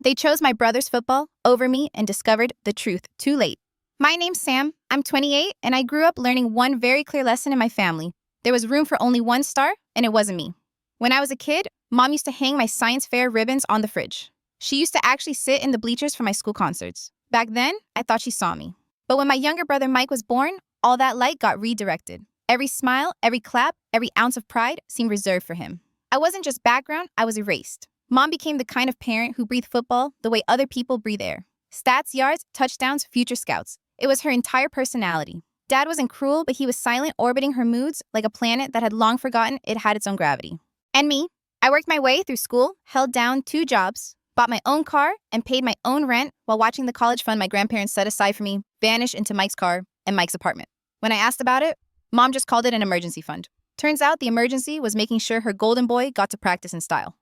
They chose my brother's football over me and discovered the truth too late. My name's Sam, I'm 28, and I grew up learning one very clear lesson in my family. There was room for only one star, and it wasn't me. When I was a kid, Mom used to hang my science fair ribbons on the fridge. She used to actually sit in the bleachers for my school concerts. Back then, I thought she saw me. But when my younger brother Mike was born, all that light got redirected. Every smile, every clap, every ounce of pride seemed reserved for him. I wasn't just background, I was erased. Mom became the kind of parent who breathed football the way other people breathe air. Stats, yards, touchdowns, future scouts. It was her entire personality. Dad wasn't cruel, but he was silent, orbiting her moods like a planet that had long forgotten it had its own gravity. And me, I worked my way through school, held down 2 jobs, bought my own car, and paid my own rent while watching the college fund my grandparents set aside for me vanish into Mike's car and Mike's apartment. When I asked about it, Mom just called it an emergency fund. Turns out the emergency was making sure her golden boy got to practice in style.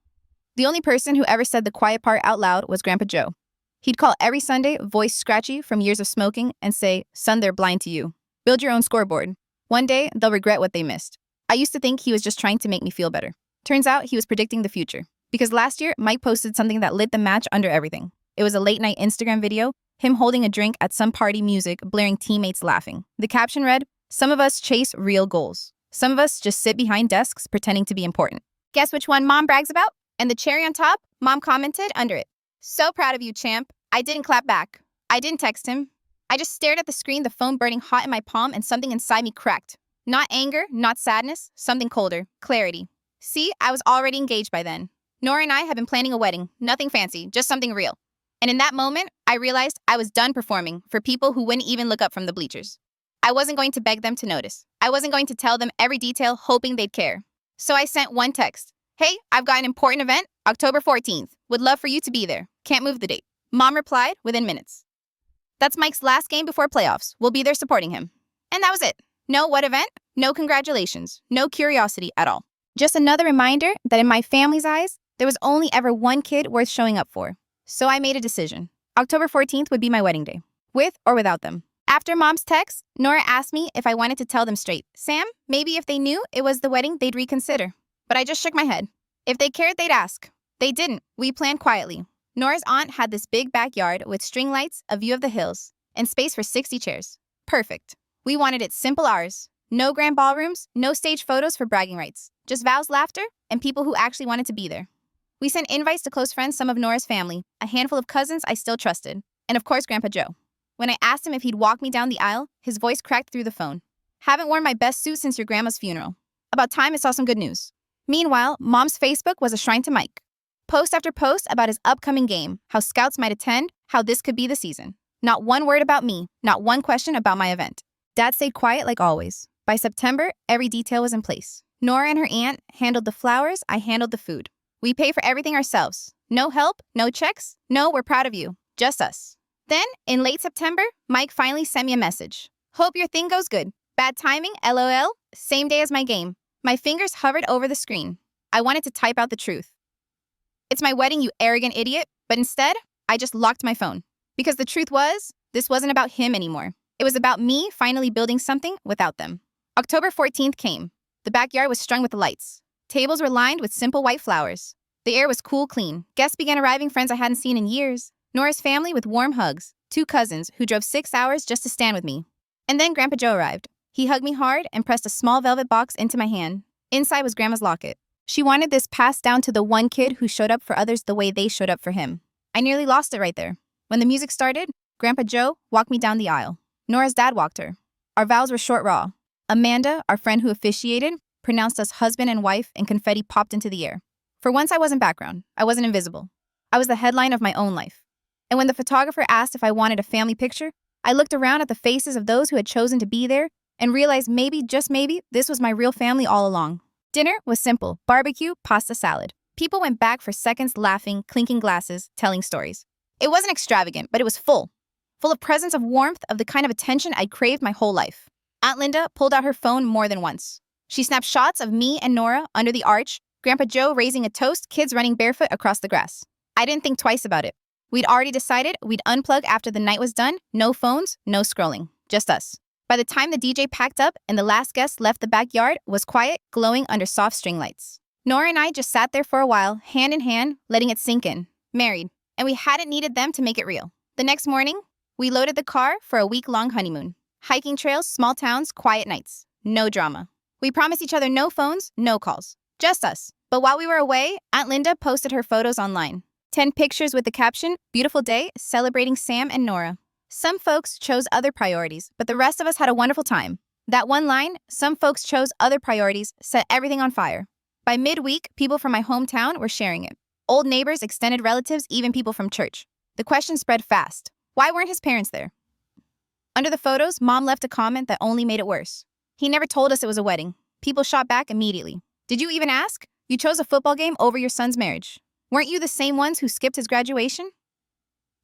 The only person who ever said the quiet part out loud was Grandpa Joe. He'd call every Sunday, voice scratchy from years of smoking, and say, "Son, they're blind to you. Build your own scoreboard. One day, they'll regret what they missed." I used to think he was just trying to make me feel better. Turns out he was predicting the future. Because last year, Mike posted something that lit the match under everything. It was a late-night Instagram video, him holding a drink at some party music, blaring teammates laughing. The caption read, "Some of us chase real goals. Some of us just sit behind desks pretending to be important." Guess which one Mom brags about? And the cherry on top, Mom commented under it, "So proud of you, champ." I didn't clap back. I didn't text him. I just stared at the screen, the phone burning hot in my palm, and something inside me cracked. Not anger, not sadness, something colder, clarity. See, I was already engaged by then. Nora and I had been planning a wedding, nothing fancy, just something real. And in that moment, I realized I was done performing for people who wouldn't even look up from the bleachers. I wasn't going to beg them to notice. I wasn't going to tell them every detail, hoping they'd care. So I sent one text. "Hey, I've got an important event, October 14th. Would love for you to be there. Can't move the date." Mom replied within minutes. "That's Mike's last game before playoffs. We'll be there supporting him." And that was it. No what event, no congratulations, no curiosity at all. Just another reminder that in my family's eyes, there was only ever one kid worth showing up for. So I made a decision. October 14th would be my wedding day, with or without them. After Mom's text, Nora asked me if I wanted to tell them straight. "Sam, maybe if they knew it was the wedding, they'd reconsider." But I just shook my head. If they cared, they'd ask. They didn't. We planned quietly. Nora's aunt had this big backyard with string lights, a view of the hills, and space for 60 chairs. Perfect. We wanted it simple ours. No grand ballrooms, no stage photos for bragging rights. Just vows, laughter, and people who actually wanted to be there. We sent invites to close friends, some of Nora's family, a handful of cousins I still trusted, and of course Grandpa Joe. When I asked him if he'd walk me down the aisle, his voice cracked through the phone. "Haven't worn my best suit since your grandma's funeral. About time I saw some good news." Meanwhile, Mom's Facebook was a shrine to Mike. Post after post about his upcoming game, how scouts might attend, how this could be the season. Not one word about me, not one question about my event. Dad stayed quiet like always. By September, every detail was in place. Nora and her aunt handled the flowers, I handled the food. We pay for everything ourselves. No help, no checks, no "we're proud of you," just us. Then, in late September, Mike finally sent me a message. "Hope your thing goes good. Bad timing, LOL, same day as my game." My fingers hovered over the screen. I wanted to type out the truth. "It's my wedding, you arrogant idiot," but instead, I just locked my phone. Because the truth was, this wasn't about him anymore. It was about me finally building something without them. October 14th came. The backyard was strung with lights. Tables were lined with simple white flowers. The air was cool, clean. Guests began arriving, friends I hadn't seen in years. Nora's family with warm hugs. 2 cousins who drove 6 hours just to stand with me. And then Grandpa Joe arrived. He hugged me hard and pressed a small velvet box into my hand. Inside was Grandma's locket. She wanted this passed down to the one kid who showed up for others the way they showed up for him. I nearly lost it right there. When the music started, Grandpa Joe walked me down the aisle. Nora's dad walked her. Our vows were short raw. Amanda, our friend who officiated, pronounced us husband and wife, and confetti popped into the air. For once, I wasn't background. I wasn't invisible. I was the headline of my own life. And when the photographer asked if I wanted a family picture, I looked around at the faces of those who had chosen to be there and realized maybe, just maybe, this was my real family all along. Dinner was simple: barbecue, pasta, salad. People went back for seconds laughing, clinking glasses, telling stories. It wasn't extravagant, but it was full of presence, of warmth, of the kind of attention I'd craved my whole life. Aunt Linda pulled out her phone more than once. She snapped shots of me and Nora under the arch, Grandpa Joe raising a toast, kids running barefoot across the grass. I didn't think twice about it. We'd already decided we'd unplug after the night was done. No phones, no scrolling, just us. By the time the DJ packed up and the last guest left the backyard, was quiet, glowing under soft string lights. Nora and I just sat there for a while, hand in hand, letting it sink in. Married. and we hadn't needed them to make it real. The next morning, we loaded the car for a week-long honeymoon. Hiking trails, small towns, quiet nights. No drama. We promised each other no phones, no calls. Just us. But while we were away, Aunt Linda posted her photos online. 10 pictures with the caption, "Beautiful day, celebrating Sam and Nora." Some folks chose other priorities, but the rest of us had a wonderful time. That one line, "Some folks chose other priorities," set everything on fire. By midweek, people from my hometown were sharing it. Old neighbors, extended relatives, even people from church. The question spread fast. Why weren't his parents there? Under the photos, Mom left a comment that only made it worse. "He never told us it was a wedding." People shot back immediately. "Did you even ask? You chose a football game over your son's marriage. Weren't you the same ones who skipped his graduation?"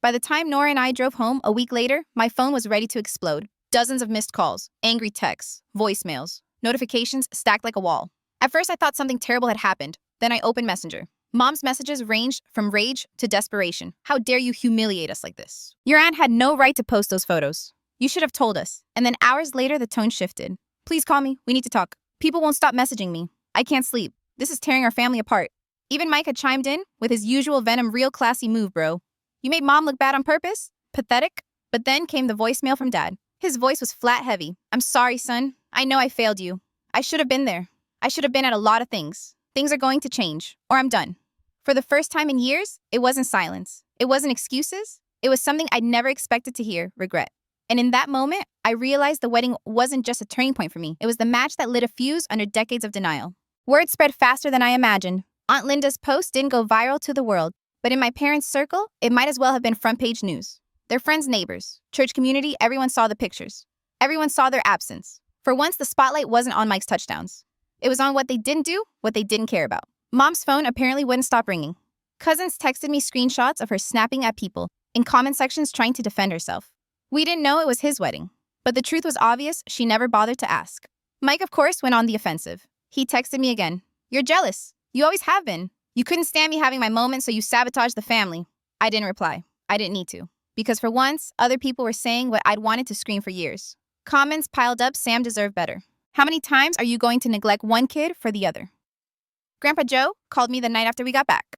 By the time Nora and I drove home a week later, my phone was ready to explode. Dozens of missed calls, angry texts, voicemails, notifications stacked like a wall. At first, I thought something terrible had happened. Then I opened Messenger. Mom's messages ranged from rage to desperation. "How dare you humiliate us like this? Your aunt had no right to post those photos. You should have told us." And then hours later, the tone shifted. "Please call me. We need to talk. People won't stop messaging me. I can't sleep. This is tearing our family apart." Even Mike had chimed in with his usual venom, "Real classy move, bro. You made Mom look bad on purpose? Pathetic." But then came the voicemail from Dad. His voice was flat heavy. "I'm sorry, son. I know I failed you. I should have been there. I should have been at a lot of things. Things are going to change, or I'm done." For the first time in years, it wasn't silence. It wasn't excuses. It was something I'd never expected to hear, regret. And in that moment, I realized the wedding wasn't just a turning point for me. It was the match that lit a fuse under decades of denial. Word spread faster than I imagined. Aunt Linda's post didn't go viral to the world, but in my parents' circle, it might as well have been front-page news. Their friends, neighbors, church community, everyone saw the pictures. Everyone saw their absence. For once, the spotlight wasn't on Mike's touchdowns. It was on what they didn't do, what they didn't care about. Mom's phone apparently wouldn't stop ringing. Cousins texted me screenshots of her snapping at people, in comment sections trying to defend herself. We didn't know it was his wedding, but the truth was obvious. She never bothered to ask. Mike, of course, went on the offensive. He texted me again. "You're jealous. You always have been. You couldn't stand me having my moment, so you sabotaged the family." I didn't reply. I didn't need to. Because for once, other people were saying what I'd wanted to scream for years. Comments piled up, "Sam deserved better. How many times are you going to neglect one kid for the other?" Grandpa Joe called me the night after we got back.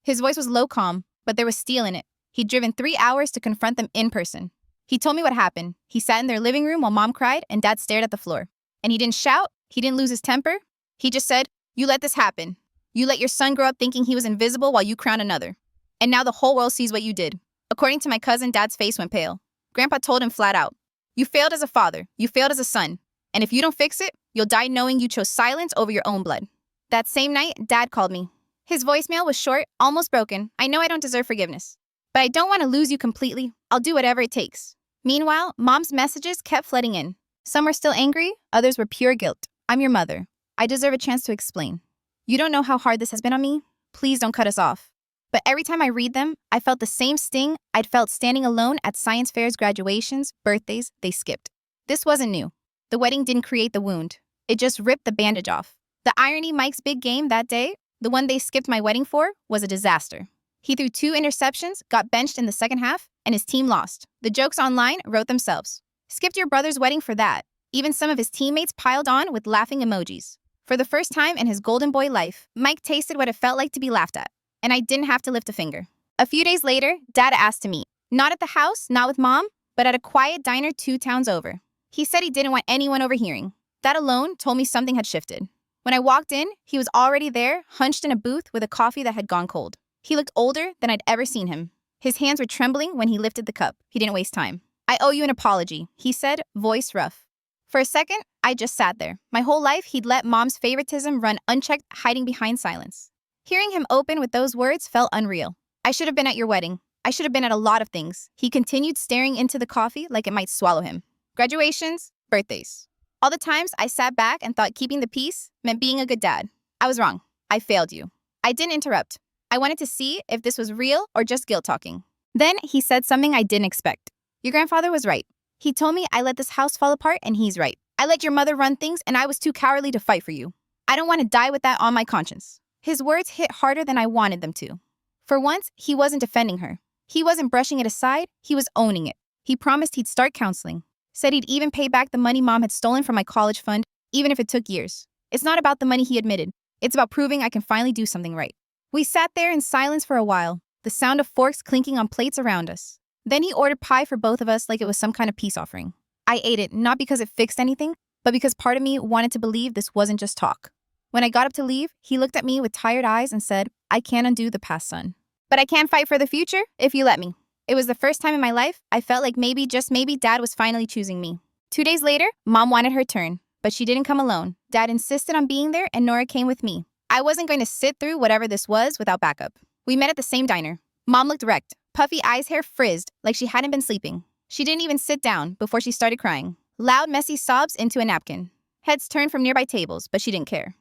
His voice was low calm, but there was steel in it. He'd driven 3 hours to confront them in person. He told me what happened. He sat in their living room while Mom cried and Dad stared at the floor. And he didn't shout. He didn't lose his temper. He just said, "You let this happen. You let your son grow up thinking he was invisible while you crowned another. And now the whole world sees what you did." According to my cousin, Dad's face went pale. Grandpa told him flat out, "You failed as a father. You failed as a son. And if you don't fix it, you'll die knowing you chose silence over your own blood." That same night, Dad called me. His voicemail was short, almost broken. "I know I don't deserve forgiveness, but I don't want to lose you completely. I'll do whatever it takes." Meanwhile, Mom's messages kept flooding in. Some were still angry, others were pure guilt. "I'm your mother. I deserve a chance to explain. You don't know how hard this has been on me. Please don't cut us off." But every time I read them, I felt the same sting I'd felt standing alone at science fairs, graduations, birthdays they skipped. This wasn't new. The wedding didn't create the wound. It just ripped the bandage off. The irony, Mike's big game that day, the one they skipped my wedding for, was a disaster. He threw 2 interceptions, got benched in the second half, and his team lost. The jokes online wrote themselves. "Skipped your brother's wedding for that." Even some of his teammates piled on with laughing emojis. For the first time in his golden boy life, Mike tasted what it felt like to be laughed at. And I didn't have to lift a finger. A few days later, Dad asked to meet. Not at the house, not with Mom, but at a quiet diner 2 towns over. He said he didn't want anyone overhearing. That alone told me something had shifted. When I walked in, he was already there, hunched in a booth with a coffee that had gone cold. He looked older than I'd ever seen him. His hands were trembling when he lifted the cup. He didn't waste time. "I owe you an apology," he said, voice rough. For a second, I just sat there. My whole life, he'd let Mom's favoritism run unchecked, hiding behind silence. Hearing him open with those words felt unreal. "I should have been at your wedding. I should have been at a lot of things." He continued, staring into the coffee like it might swallow him. "Graduations, birthdays. All the times I sat back and thought keeping the peace meant being a good dad. I was wrong. I failed you." I didn't interrupt. I wanted to see if this was real or just guilt talking. Then he said something I didn't expect. "Your grandfather was right. He told me I let this house fall apart, and he's right. I let your mother run things, and I was too cowardly to fight for you. I don't want to die with that on my conscience." His words hit harder than I wanted them to. For once, he wasn't defending her. He wasn't brushing it aside. He was owning it. He promised he'd start counseling. Said he'd even pay back the money Mom had stolen from my college fund, even if it took years. It's not about the money, he admitted. It's about proving I can finally do something right. We sat there in silence for a while. the sound of forks clinking on plates around us. Then he ordered pie for both of us like it was some kind of peace offering. I ate it not because it fixed anything, but because part of me wanted to believe this wasn't just talk. When I got up to leave, he looked at me with tired eyes and said, "I can't undo the past, son. But I can fight for the future if you let me." It was the first time in my life I felt like maybe, just maybe, Dad was finally choosing me. 2 days later, Mom wanted her turn, but she didn't come alone. Dad insisted on being there and Nora came with me. I wasn't going to sit through whatever this was without backup. We met at the same diner. Mom looked wrecked. Puffy eyes, hair frizzed like she hadn't been sleeping. She didn't even sit down before she started crying. Loud, messy sobs into a napkin. Heads turned from nearby tables, but she didn't care.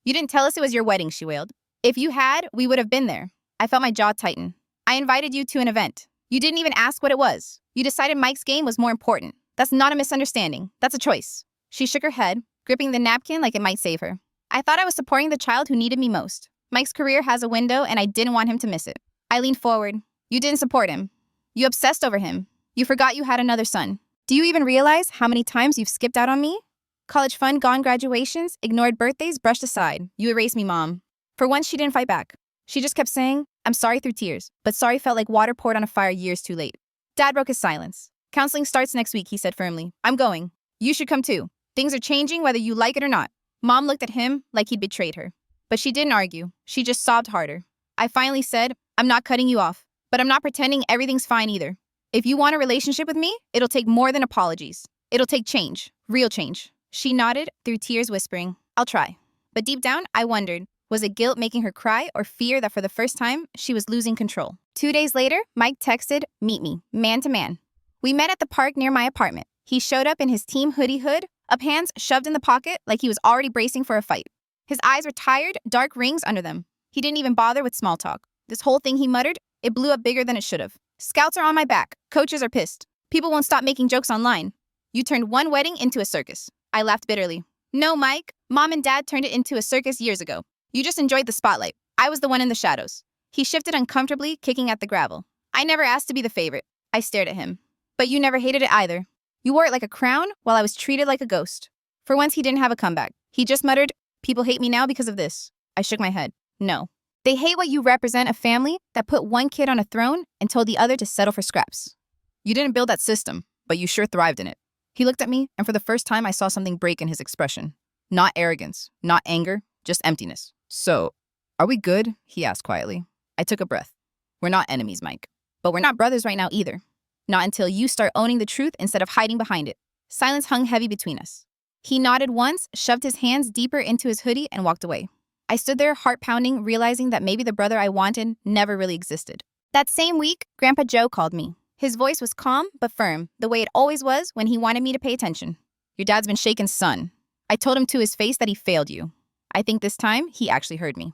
"You didn't tell us it was your wedding," she wailed. "If you had, we would have been there." I felt my jaw tighten. "I invited you to an event. You didn't even ask what it was. You decided Mike's game was more important. That's not a misunderstanding. That's a choice." She shook her head, gripping the napkin like it might save her. "I thought I was supporting the child who needed me most. Mike's career has a window and I didn't want him to miss it." I leaned forward. "You didn't support him. You obsessed over him. You forgot you had another son. Do you even realize how many times you've skipped out on me? College fund gone, graduations, ignored birthdays, brushed aside. You erased me, Mom." For once, she didn't fight back. She just kept saying, "I'm sorry," through tears, but sorry felt like water poured on a fire years too late. Dad broke his silence. "Counseling starts next week," he said firmly. "I'm going. You should come too. Things are changing whether you like it or not." Mom looked at him like he'd betrayed her. But she didn't argue. She just sobbed harder. I finally said, "I'm not cutting you off, but I'm not pretending everything's fine either. If you want a relationship with me, it'll take more than apologies. It'll take change. Real change." She nodded, through tears whispering, "I'll try." But deep down, I wondered, was it guilt making her cry or fear that for the first time, she was losing control? 2 days later, Mike texted, "Meet me, man to man." We met at the park near my apartment. He showed up in his team hoodie hood, up hands shoved in the pocket like he was already bracing for a fight. His eyes were tired, dark rings under them. He didn't even bother with small talk. This whole thing, he muttered, it blew up bigger than it should have. "Scouts are on my back. Coaches are pissed. People won't stop making jokes online. You turned one wedding into a circus." I laughed bitterly. "No, Mike. Mom and Dad turned it into a circus years ago. You just enjoyed the spotlight. I was the one in the shadows." He shifted uncomfortably, kicking at the gravel. "I never asked to be the favorite." I stared at him. "But you never hated it either. You wore it like a crown while I was treated like a ghost." For once, he didn't have a comeback. He just muttered, "People hate me now because of this." I shook my head. "No. They hate what you represent, a family that put one kid on a throne and told the other to settle for scraps. You didn't build that system, but you sure thrived in it." He looked at me, and for the first time, I saw something break in his expression. Not arrogance, not anger, just emptiness. "So, are we good?" he asked quietly. I took a breath. "We're not enemies, Mike. But we're not brothers right now either. Not until you start owning the truth instead of hiding behind it." Silence hung heavy between us. He nodded once, shoved his hands deeper into his hoodie, and walked away. I stood there, heart pounding, realizing that maybe the brother I wanted never really existed. That same week, Grandpa Joe called me. His voice was calm but firm, the way it always was when he wanted me to pay attention. "Your dad's been shaken, son." I told him to his face that he failed you. I think this time, he actually heard me.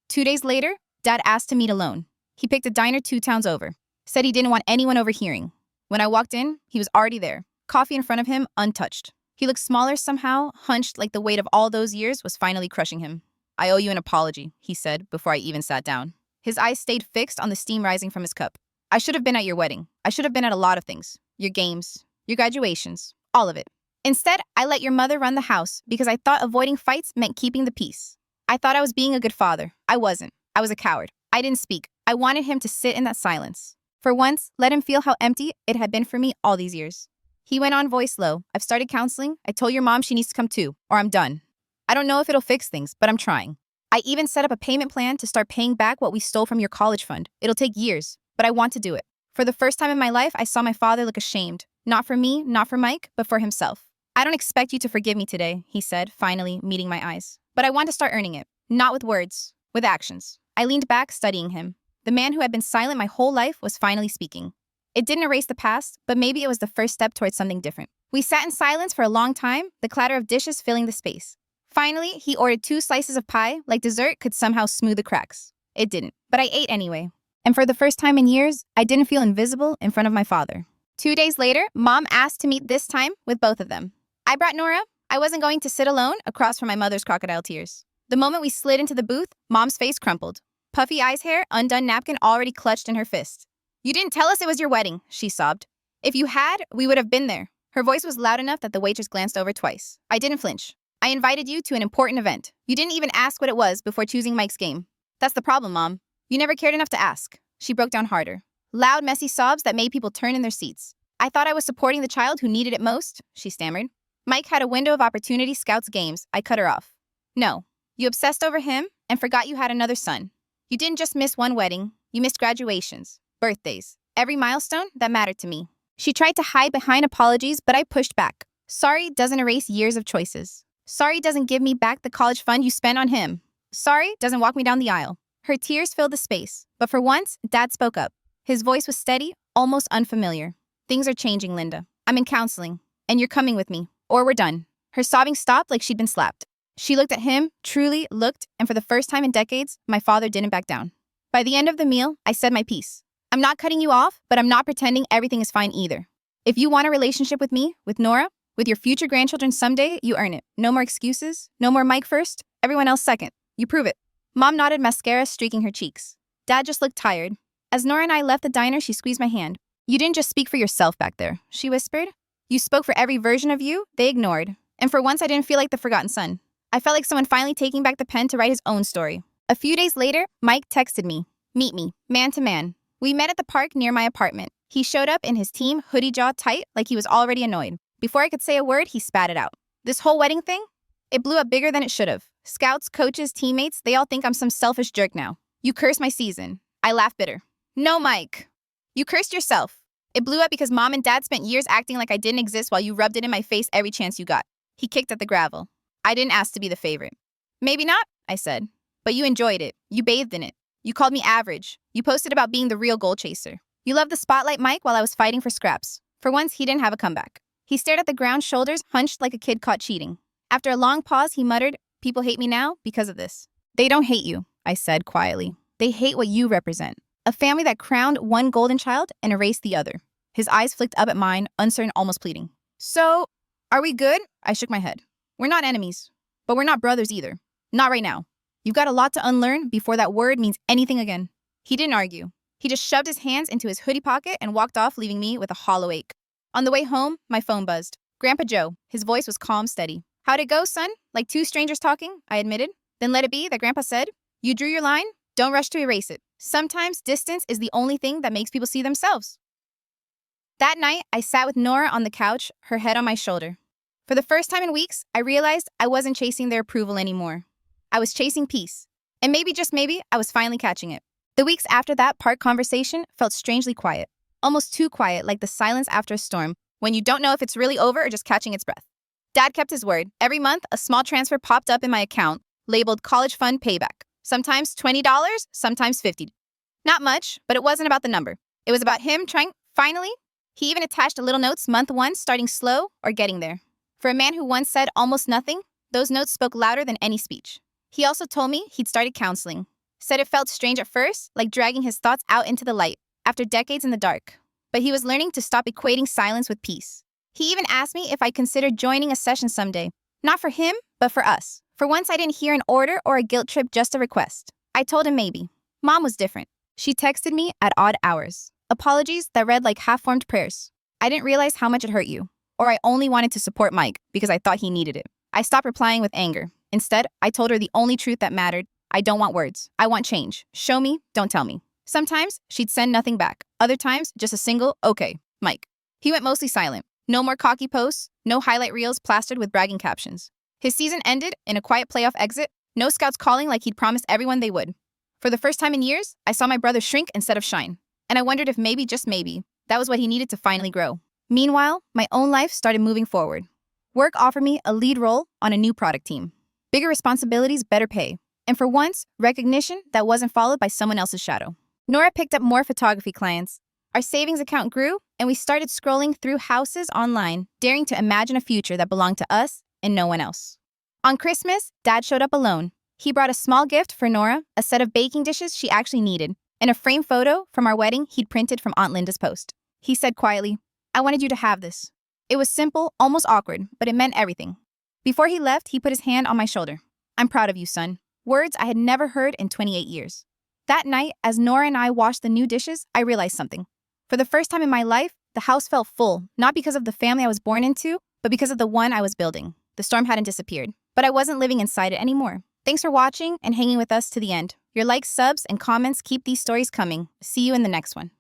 2 days later, Dad asked to meet alone. He picked a diner 2 towns over. Said he didn't want anyone overhearing. When I walked in, he was already there, coffee in front of him, untouched. He looked smaller somehow, hunched like the weight of all those years was finally crushing him. "I owe you an apology," he said before I even sat down. His eyes stayed fixed on the steam rising from his cup. "I should have been at your wedding. I should have been at a lot of things. Your games, your graduations, all of it. Instead, I let your mother run the house because I thought avoiding fights meant keeping the peace. I thought I was being a good father. I wasn't. I was a coward. I didn't speak. I wanted him to sit in that silence. For once, let him feel how empty it had been for me all these years." He went on, voice low. "I've started counseling. I told your mom she needs to come too, or I'm done. I don't know if it'll fix things, but I'm trying. I even set up a payment plan to start paying back what we stole from your college fund. It'll take years, but I want to do it." For the first time in my life, I saw my father look ashamed. Not for me, not for Mike, but for himself. "I don't expect you to forgive me today," he said, finally meeting my eyes. "But I want to start earning it. Not with words, with actions." I leaned back, studying him. The man who had been silent my whole life was finally speaking. It didn't erase the past, but maybe it was the first step towards something different. We sat in silence for a long time, the clatter of dishes filling the space. Finally, he ordered 2 slices of pie, like dessert could somehow smooth the cracks. It didn't, but I ate anyway. And for the first time in years, I didn't feel invisible in front of my father. 2 days later, Mom asked to meet this time with both of them. I brought Nora. I wasn't going to sit alone across from my mother's crocodile tears. The moment we slid into the booth, Mom's face crumpled. Puffy eyes, hair, undone napkin already clutched in her fist. "You didn't tell us it was your wedding," she sobbed. "If you had, we would have been there." Her voice was loud enough that the waitress glanced over twice. I didn't flinch. "I invited you to an important event. You didn't even ask what it was before choosing Mike's game. That's the problem, Mom. You never cared enough to ask." She broke down harder. Loud, messy sobs that made people turn in their seats. I thought I was supporting the child who needed it most, she stammered. Mike had a window of opportunity scouts games. I cut her off. No. You obsessed over him and forgot you had another son. You didn't just miss one wedding. You missed graduations, birthdays, every milestone that mattered to me. She tried to hide behind apologies, but I pushed back. Sorry doesn't erase years of choices. Sorry doesn't give me back the college fund you spent on him. Sorry doesn't walk me down the aisle. Her tears filled the space, but for once, Dad spoke up. His voice was steady, almost unfamiliar. Things are changing, Linda. I'm in counseling, and you're coming with me, or we're done. Her sobbing stopped like she'd been slapped. She looked at him, truly looked, and for the first time in decades, my father didn't back down. By the end of the meal, I said my piece. I'm not cutting you off, but I'm not pretending everything is fine either. If you want a relationship with me, with Nora, with your future grandchildren someday, you earn it. No more excuses. No more Mike first, everyone else second. You prove it. Mom nodded, mascara streaking her cheeks. Dad just looked tired. As Nora and I left the diner, she squeezed my hand. You didn't just speak for yourself back there, she whispered. You spoke for every version of you they ignored. And for once, I didn't feel like the forgotten son. I felt like someone finally taking back the pen to write his own story. A few days later, Mike texted me. Meet me, man to man. We met at the park near my apartment. He showed up in his team hoodie jaw tight like he was already annoyed. Before I could say a word, he spat it out. This whole wedding thing? It blew up bigger than it should have. Scouts, coaches, teammates, they all think I'm some selfish jerk now. You cursed my season. I laughed bitter. No, Mike. You cursed yourself. It blew up because Mom and Dad spent years acting like I didn't exist while you rubbed it in my face every chance you got. He kicked at the gravel. I didn't ask to be the favorite. Maybe not, I said. But you enjoyed it. You bathed in it. You called me average. You posted about being the real goal chaser. You loved the spotlight, Mike, while I was fighting for scraps. For once, he didn't have a comeback. He stared at the ground, shoulders hunched like a kid caught cheating. After a long pause, he muttered, people hate me now because of this. They don't hate you, I said quietly. They hate what you represent. A family that crowned one golden child and erased the other. His eyes flicked up at mine, uncertain, almost pleading. So, are we good? I shook my head. We're not enemies, but we're not brothers either. Not right now. You've got a lot to unlearn before that word means anything again. He didn't argue. He just shoved his hands into his hoodie pocket and walked off, leaving me with a hollow ache. On the way home, my phone buzzed. Grandpa Joe. His voice was calm, steady. How'd it go, son? Like two strangers talking, I admitted. Then let it be that Grandpa said, you drew your line? Don't rush to erase it. Sometimes distance is the only thing that makes people see themselves. That night, I sat with Nora on the couch, her head on my shoulder. For the first time in weeks, I realized I wasn't chasing their approval anymore. I was chasing peace. And maybe, just maybe, I was finally catching it. The weeks after that park conversation felt strangely quiet. Almost too quiet, like the silence after a storm, when you don't know if it's really over or just catching its breath. Dad kept his word. Every month, a small transfer popped up in my account, labeled college fund payback. Sometimes $20, sometimes $50. Not much, but it wasn't about the number. It was about him trying, finally. He even attached a little notes, month one, starting slow or getting there. For a man who once said almost nothing, those notes spoke louder than any speech. He also told me he'd started counseling. Said it felt strange at first, like dragging his thoughts out into the light, after decades in the dark. But he was learning to stop equating silence with peace. He even asked me if I considered joining a session someday. Not for him, but for us. For once, I didn't hear an order or a guilt trip, just a request. I told him maybe. Mom was different. She texted me at odd hours. Apologies that read like half-formed prayers. I didn't realize how much it hurt you. Or I only wanted to support Mike because I thought he needed it. I stopped replying with anger. Instead, I told her the only truth that mattered. I don't want words. I want change. Show me, don't tell me. Sometimes, she'd send nothing back. Other times, just a single, okay, Mike. He went mostly silent. No more cocky posts, no highlight reels plastered with bragging captions. His season ended in a quiet playoff exit, no scouts calling like he'd promised everyone they would. For the first time in years, I saw my brother shrink instead of shine. And I wondered if maybe, just maybe, that was what he needed to finally grow. Meanwhile, my own life started moving forward. Work offered me a lead role on a new product team. Bigger responsibilities, better pay. And for once, recognition that wasn't followed by someone else's shadow. Nora picked up more photography clients. Our savings account grew, and we started scrolling through houses online, daring to imagine a future that belonged to us and no one else. On Christmas, Dad showed up alone. He brought a small gift for Nora, a set of baking dishes she actually needed, and a framed photo from our wedding he'd printed from Aunt Linda's post. He said quietly, I wanted you to have this. It was simple, almost awkward, but it meant everything. Before he left, he put his hand on my shoulder. I'm proud of you, son. Words I had never heard in 28 years. That night, as Nora and I washed the new dishes, I realized something. For the first time in my life, the house felt full, not because of the family I was born into, but because of the one I was building. The storm hadn't disappeared, but I wasn't living inside it anymore. Thanks for watching and hanging with us to the end. Your likes, subs, and comments keep these stories coming. See you in the next one.